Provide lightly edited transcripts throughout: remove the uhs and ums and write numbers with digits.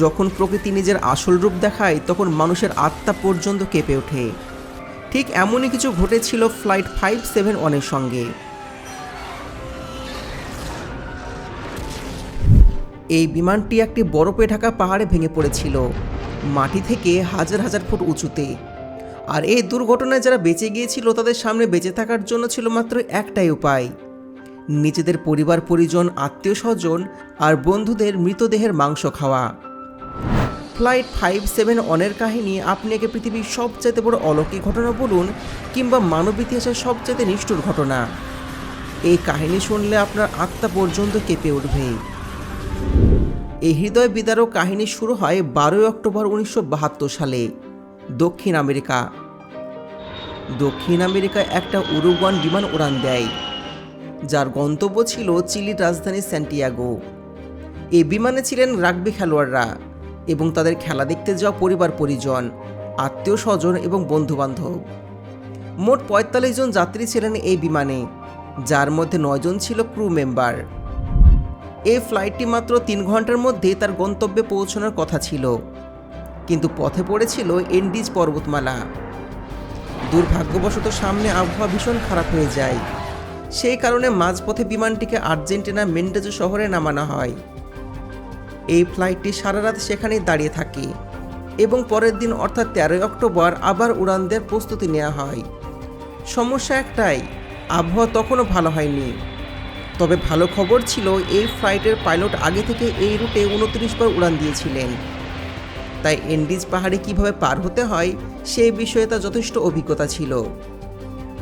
যখন প্রকৃতি নিজের আসল রূপ দেখায় তখন মানুষের আত্মা পর্যন্ত কেঁপে ওঠে। ঠিক এমনই কিছু ঘটেছিল ফ্লাইট 571-এর সঙ্গে। এই বিমানটি একটি বরফে ঢাকা পাহাড়ে ভেঙে পড়েছিল, মাটি থেকে হাজার হাজার ফুট উঁচুতে। আর এই দুর্ঘটনায় যারা বেঁচে গিয়েছিল তাদের সামনে বেঁচে থাকার জন্য ছিল মাত্র একটাই উপায়: নিজেদের পরিবার পরিজন, আত্মীয় স্বজন আর বন্ধুদের মৃতদেহের মাংস খাওয়া। ফ্লাইট 571-এর কাহিনী আপনি একে পৃথিবীর সবচাইতে বড় অলৌকিক ঘটনা বলুন কিংবা মানব ইতিহাসের সবচাইতে নিষ্ঠুর ঘটনা, এই কাহিনী শুনলে আপনার আত্মা পর্যন্ত কেঁপে উঠবে। এই হৃদয় বিদারক কাহিনী শুরু হয় 12 অক্টোবর 1972 সালে দক্ষিণ আমেরিকা। দক্ষিণ আমেরিকায় একটা উরুগুয়ান বিমান উড়ান দেয়, যার গন্তব্য ছিল চিলির রাজধানী স্যান্টিয়াগো। এই বিমানে ছিলেন রাগবি খেলোয়াড়রা এবং তাদের খেলা দেখতে যাওয়া পরিবার পরিজন, আত্মীয় স্বজন এবং বন্ধুবান্ধব। মোট 45 জন যাত্রী ছিলেন এই বিমানে, যার মধ্যে 9 জন ছিল ক্রু মেম্বার। এই ফ্লাইটটি মাত্র 3 ঘন্টার মধ্যে তার গন্তব্যে পৌঁছানোর কথা ছিল, কিন্তু পথে পড়েছিল এন্ডিজ পর্বতমালা। দুর্ভাগ্যবশত সামনে আবহাওয়া ভীষণ খারাপ হয়ে যায়, সেই কারণে মাঝপথে বিমানটিকে আর্জেন্টিনা মেন্ডেজো শহরে নামানো হয়। এই ফ্লাইটটি সারা রাত সেখানেই দাঁড়িয়ে থাকে এবং পরের দিন অর্থাৎ 13 অক্টোবর আবার উড়ান দেওয়ার প্রস্তুতি নেওয়া হয়। সমস্যা একটাই, আবহাওয়া তখনও ভালো হয়নি। তবে ভালো খবর ছিল, এই ফ্লাইটের পাইলট আগে থেকে এই রুটে 29 বার উড়ান দিয়েছিলেন, তাই এন্ডিজ পাহাড়ে কিভাবে পার হতে হয় সেই বিষয়ে তার যথেষ্ট অভিজ্ঞতা ছিল।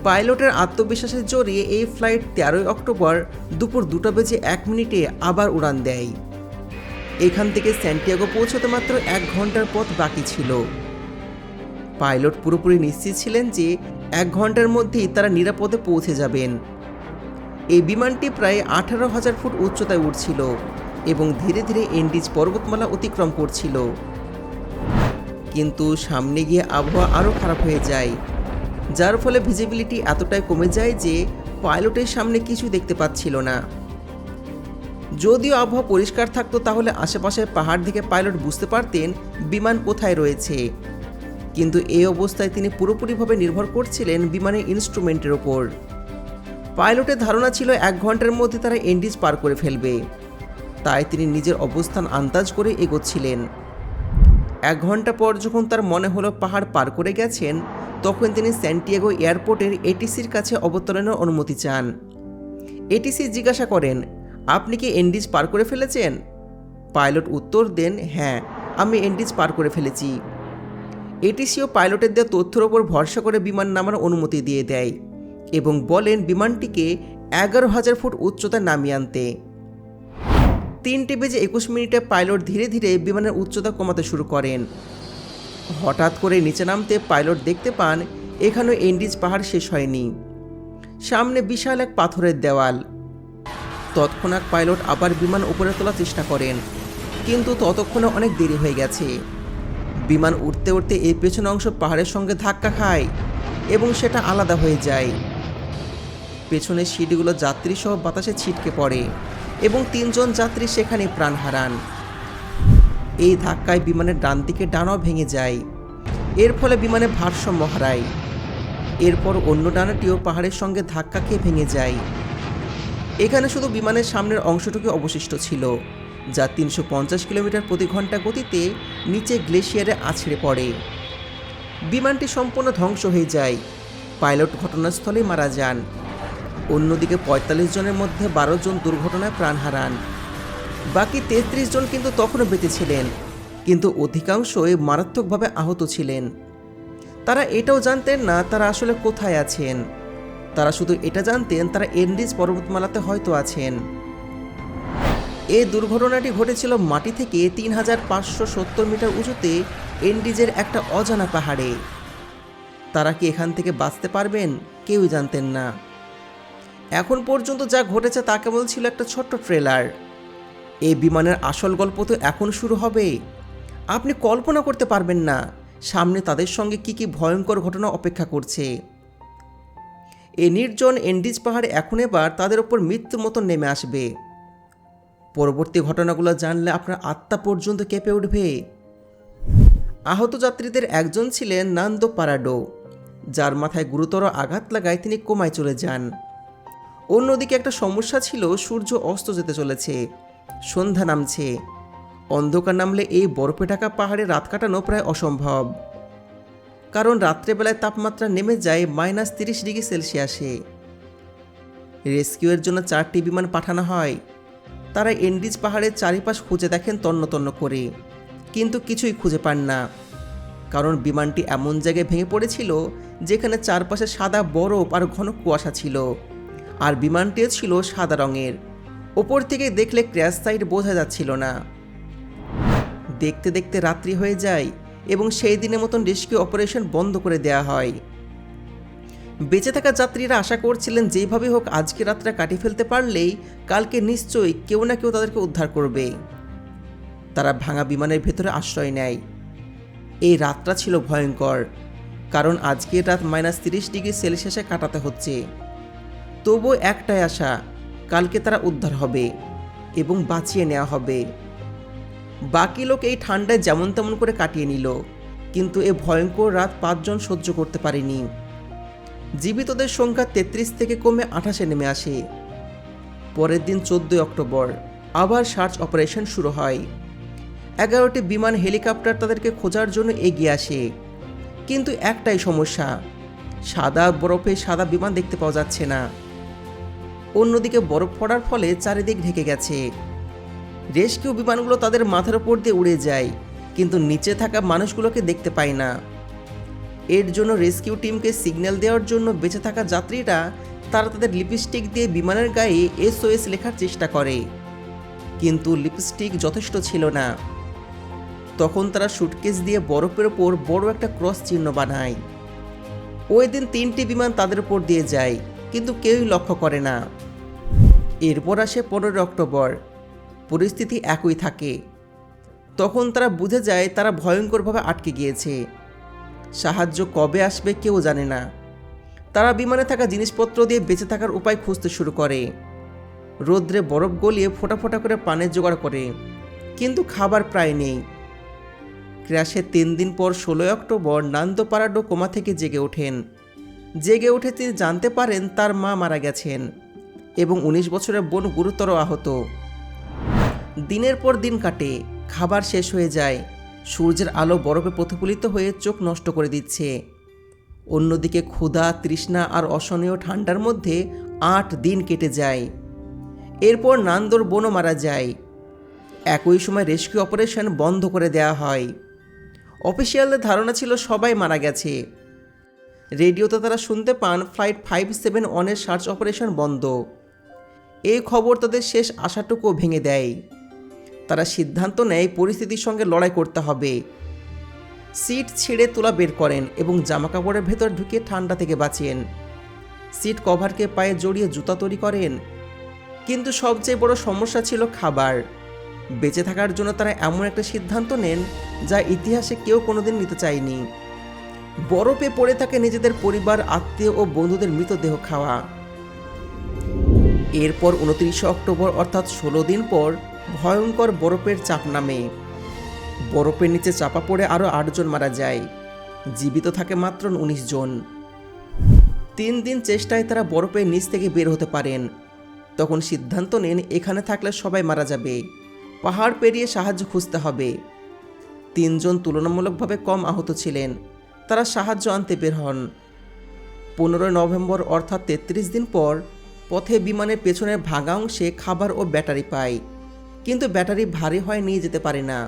পাইলটের আত্মবিশ্বাসের জোরে এই ফ্লাইট 13 অক্টোবর দুপুর 2:01 আবার উড়ান দেয়। এখান থেকে স্যান্টিয়াগো পৌঁছতে মাত্র 1 ঘন্টার পথ বাকি ছিল। পাইলট পুরোপুরি নিশ্চিত ছিলেন যে 1 ঘন্টার মধ্যেই তারা নিরাপদে পৌঁছে যাবেন। এই বিমানটি প্রায় 18,000 ফুট উচ্চতায় উঠছিল এবং ধীরে ধীরে এন্ডিজ পর্বতমালা অতিক্রম করছিল। কিন্তু সামনে গিয়ে আবহাওয়া আরও খারাপ হয়ে যায়, যার ফলে ভিজিবিলিটি এতটাই কমে যায় যে পাইলটের সামনে কিছু দেখতে পাচ্ছিল না। যদিও আবহাওয়া পরিষ্কার থাকতো তাহলে আশেপাশের পাহাড় থেকে পাইলট বুঝতে পারতেন বিমান কোথায় রয়েছে, কিন্তু এই অবস্থায় তিনি পুরোপুরিভাবে নির্ভর করছিলেন বিমানের ইনস্ট্রুমেন্টের ওপর। পাইলটের ধারণা ছিল 1 ঘন্টার মধ্যে তারা এন্ডিজ পার করে ফেলবে, তাই তিনি নিজের অবস্থান আন্দাজ করে এগোচ্ছিলেন। 1 ঘন্টা পর যখন তার মনে হলো পাহাড় পার করে গেছেন, তখন তিনি স্যান্টিয়াগো এয়ারপোর্টের এটিসির কাছে অবতরণের অনুমতি চান। এটিসি জিজ্ঞাসা করেন, আপনি কি এন্ডিজ পার করে ফেলেছেন? পাইলট উত্তর দেন, হ্যাঁ, আমি এন্ডিজ পার করে ফেলেছি। এটিসিও পাইলটের দেওয়া তথ্যের ওপর ভরসা করে বিমান নামার অনুমতি দিয়ে দেয় এবং বলেন বিমানটিকে 11,000 ফুট উচ্চতায় নামিয়ে আনতে। 3:21 পাইলট ধীরে ধীরে বিমানের উচ্চতা কমাতে শুরু করেন। হঠাৎ করে নিচে নামতে পাইলট দেখতে পান এখানেও এন্ডিজ পাহাড় শেষ হয়নি, সামনে বিশাল এক পাথরের দেওয়াল। তৎক্ষণাৎ পাইলট আবার বিমান উপরে তোলার চেষ্টা করেন, কিন্তু ততক্ষণে অনেক দেরি হয়ে গেছে। বিমান উঠতে উঠতে এই পেছনের অংশ পাহাড়ের সঙ্গে ধাক্কা খায় এবং সেটা আলাদা হয়ে যায়। পেছনের সিটগুলো যাত্রী সহ বাতাসে ছিটকে পড়ে এবং 3 জন যাত্রী সেখানে প্রাণ হারান। এই ধাক্কায় বিমানের ডান দিকে ডানাও ভেঙে যায়, এর ফলে বিমানে ভারসাম্য হারায়। এরপর অন্য ডানাটিও পাহাড়ের সঙ্গে ধাক্কা খেয়ে ভেঙে যায়। এখানে শুধু বিমানের সামনের অংশটুকু অবশিষ্ট ছিল, যা 350 কিলোমিটার প্রতি ঘন্টা গতিতে নিচে গ্লেশিয়ারে আছড়ে পড়ে। বিমানটি সম্পূর্ণ ধ্বংস হয়ে যায়, পাইলট ঘটনাস্থলেই মারা যান। অন্যদিকে 45 জনের মধ্যে 12 জন দুর্ঘটনায় প্রাণ হারান। বাকি 33 জন কিন্তু তখনও বেঁচে ছিলেন, কিন্তু অধিকাংশই মারাত্মকভাবে আহত ছিলেন। তারা এটাও জানতেন না তারা আসলে কোথায় আছেন, তারা শুধু এটা জানতেন তারা এন্ডিজ পর্বতমালাতে হয়তো আছেন। এই দুর্ঘটনাটি ঘটেছিল মাটি থেকে 3,570 মিটার উঁচুতে এন্ডিজের একটা অজানা পাহাড়ে। তারা কি এখান থেকে বাঁচতে পারবেন কেউই জানতেন না। এখন পর্যন্ত যা ঘটেছে তা কেবল ছিল একটা ছোট্ট ট্রেলার। এই বিমানের আসল গল্প তো এখন শুরু হবে। আপনি কল্পনা করতে পারবেন না সামনে তাদের সঙ্গে কি ভয়ঙ্কর ঘটনা অপেক্ষা করছে। এই নির্জন এন্ডিজ পাহাড় এখন এবার তাদের ওপর মৃত্যুর মতো নেমে আসবে। পরবর্তী ঘটনাগুলো জানলে আপনার আত্মা পর্যন্ত কেঁপে উঠবে। আহত যাত্রীদের একজন ছিলেন নান্দো পারাডো, যার মাথায় গুরুতর আঘাত লাগায় তিনি কোমায় চলে যান। অন্যদিকে একটা সমস্যা ছিল, সূর্য অস্ত যেতে চলেছে, সন্ধ্যা নামছে। অন্ধকার নামলে এই বরফে ঢাকা পাহাড়ে রাত কাটানো প্রায় অসম্ভব, কারণ রাত্রেবেলায় তাপমাত্রা নেমে যায় -30°C। রেস্কিউয়ের জন্য 4টি বিমান পাঠানো হয়। তারা এন্ডিজ পাহাড়ের চারিপাশ খুঁজে দেখেন তন্ন তন্ন করে, কিন্তু কিছুই খুঁজে পান না, কারণ বিমানটি এমন জায়গায় ভেঙে পড়েছিল যেখানে চারপাশে সাদা বরফ আর ঘন কুয়াশা ছিল, আর বিমানটিও ছিল সাদা রঙের। ওপর থেকে দেখলে ক্র্যাশ সাইট বোঝা যাচ্ছিল না। দেখতে দেখতে রাত্রি হয়ে যায় এবং সেই দিনের মতন রেস্কিউ অপারেশন বন্ধ করে দেওয়া হয়। বেঁচে থাকা যাত্রীরা আশা করছিলেন যেভাবে হোক আজকে রাতটা কাটিয়ে ফেলতে পারলেই কালকে নিশ্চয়ই কেউ না কেউ তাদেরকে উদ্ধার করবে। তারা ভাঙা বিমানের ভেতরে আশ্রয় নেয়। এই রাতটা ছিল ভয়ঙ্কর, কারণ আজকের রাত -30°C কাটাতে হচ্ছে। তবুও একটাই আশা, কালকে তারা উদ্ধার হবে এবং বাঁচিয়ে নেওয়া হবে। বাকি লোক এই ঠান্ডায় যেমন তেমন করে কাটিয়ে নিল, কিন্তু এ ভয়ঙ্কর রাত 5 জন সহ্য করতে পারেনি। জীবিতদের সংখ্যা 33 থেকে কমে 28-এ নেমে আসে। পরের দিন 14 অক্টোবর আবার সার্চ অপারেশন শুরু হয়। 11টি বিমান হেলিকপ্টার তাদেরকে খোঁজার জন্য এগিয়ে আসে, কিন্তু একটাই সমস্যা, সাদা বরফে সাদা বিমান দেখতে পাওয়া যাচ্ছে না। অন্যদিকে বরফ পড়ার ফলে চারিদিক ঢেকে গেছে। রেস্কিউ বিমানগুলো তাদের মাথার উপর দিয়ে উড়ে যায়, কিন্তু নিচে থাকা মানুষগুলোকে দেখতে পায় না। এর জন্য রেস্কিউ টিমকে সিগন্যাল দেওয়ার জন্য বেঁচে থাকা যাত্রীরা তারা তাদের লিপস্টিক দিয়ে বিমানের গায়ে SOS লেখার চেষ্টা করে, কিন্তু লিপস্টিক যথেষ্ট ছিল না। তখন তারা সুটকেস দিয়ে বরফের ওপর বড় একটা ক্রস চিহ্ন বানায়। ওই দিন 3টি বিমান তাদের উপর দিয়ে যায়, কিন্তু কেউই লক্ষ্য করে না। এরপর আসে 15 অক্টোবর। পরিস্থিতি একই থাকে। তখন তারা বুঝে যায় তারা ভয়ঙ্করভাবে আটকে গিয়েছে। সাহায্য কবে আসবে কেউ জানে না। তারা বিমানে থাকা জিনিসপত্র দিয়ে বেঁচে থাকার উপায় খুঁজতে শুরু করে। রোদ্রে বরফ গলিয়ে ফোঁটা ফোঁটা করে পানের জোগাড় করে, কিন্তু খাবার প্রায় নেই। ক্র্যাশের 3 দিন পর 16 অক্টোবর নান্দো পারাডো কোমা থেকে জেগে ওঠেন। জেগে উঠে তিনি জানতে পারেন তার মা মারা গেছেন এবং 19 বছরের বোন গুরুতর আহত। দিনের পর দিন কাটে, খাবার শেষ হয়ে যায়, সূর্যের আলো বরফে প্রতিফলিত হয়ে চোখ নষ্ট করে দিচ্ছে। অন্যদিকে ক্ষুধা, তৃষ্ণা আর অসহনীয় ঠান্ডার মধ্যে 8 দিন কেটে যায়। এরপর নান্দোর বোনও মারা যায়। একই সময় রেস্কিউ অপারেশন বন্ধ করে দেওয়া হয়। অফিসিয়ালদের ধারণা ছিল সবাই মারা গেছে। রেডিওতে তারা শুনতে পান ফ্লাইট 571-এর সার্চ অপারেশন বন্ধ। এই খবর তাদের শেষ আশাটুকুও ভেঙে দেয়। তারা সিদ্ধান্ত নেয় পরিস্থিতির সঙ্গে লড়াই করতে হবে। সিট ছিঁড়ে তোলা বের করেন এবং জামাকাপড়ের ভেতর ঢুকিয়ে ঠান্ডা থেকে বাঁচেন। সিট কভারকে পায়ে জড়িয়ে জুতা তৈরি করেন। কিন্তু সবচেয়ে বড় সমস্যা ছিল খাবার। বেঁচে থাকার জন্য তারা এমন একটা সিদ্ধান্ত নেন যা ইতিহাসে কেউ কোনোদিন নিতে চায়নি। বরফে পড়ে থাকে নিজেদের পরিবার, আত্মীয় ও বন্ধুদের মৃতদেহ খাওয়া। এরপর 29 অক্টোবর অর্থাৎ 16 দিন পর ভয়ঙ্কর বরফের চাপ নামে। বরফের নিচে চাপা পড়ে আরও 8 জন মারা যায়। জীবিত থাকে মাত্র 19 জন। 3 দিন চেষ্টায় তারা বরফের নিচ থেকে বের হতে পারেন। তখন সিদ্ধান্ত নেন এখানে থাকলে সবাই মারা যাবে, পাহাড় পেরিয়ে সাহায্য খুঁজতে হবে। 3 জন তুলনামূলকভাবে কম আহত ছিলেন। তারা সাহায্য আনতে বের হন। 15 নভেম্বর অর্থাৎ 33 দিন পর পথে বিমানের পেছনের ভাঙা অংশে খাবার ও ব্যাটারি পায়, কিন্তু ব্যাটারি ভারী হয়, নিয়ে যেতে পারে না।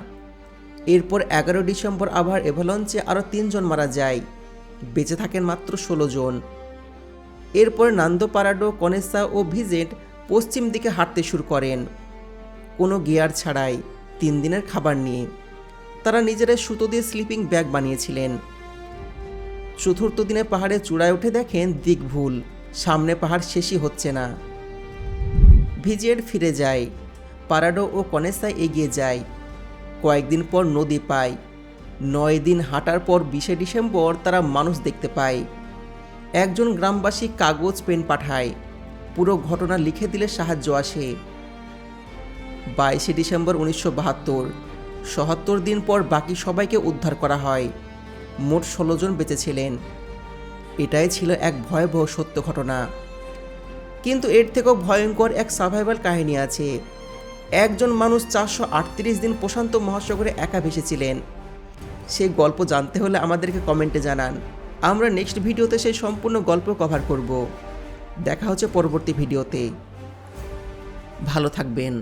এরপর 11 ডিসেম্বর আবার এভালঞ্চে আরও 3 জন মারা যায়। বেঁচে থাকেন মাত্র 16 জন। এরপর নান্দো পারাডো, কনেসা ও ভিজেন্ট পশ্চিম দিকে হাঁটতে শুরু করেন, কোনো গিয়ার ছাড়াই, 3 দিনের খাবার নিয়ে। তারা নিজেরাই সুতো দিয়ে স্লিপিং ব্যাগ বানিয়েছিলেন। চতুর্থ দিনে পাহাড়ে চূড়ায় উঠে দেখেন দিক ভুল, সামনে পাহাড় শেষই হচ্ছে না। ভিজেন্ট ফিরে যায়, পারাডো ও কনেসা এগিয়ে যায়। কয়েকদিন পর নদী পায়। 9 দিন হাঁটার পর 20 ডিসেম্বর তারা মানুষ দেখতে পায়। একজন গ্রামবাসী কাগজ পেন পাঠায়, পুরো ঘটনা লিখে দিলে সাহায্য আসে। 22 ডিসেম্বর 1972। ৭৭ দিন পর বাকি সবাইকে উদ্ধার করা হয়। মোট ১৬ জন বেঁচে ছিলেন। এটাই ছিল এক ভয়াবহ সত্য ঘটনা। কিন্তু এর থেকেও ভয়ঙ্কর এক সার্ভাইভাল কাহিনী আছে। একজন মানুষ 438 দিন প্রশান্ত মহাসাগরে একা ভেসেছিলেন। সেই গল্প জানতে হলে আমাদেরকে কমেন্টে জানান। আমরা নেক্সট ভিডিওতে সেই সম্পূর্ণ গল্প কভার করব। দেখা হচ্ছে পরবর্তী ভিডিওতে। ভালো থাকবেন।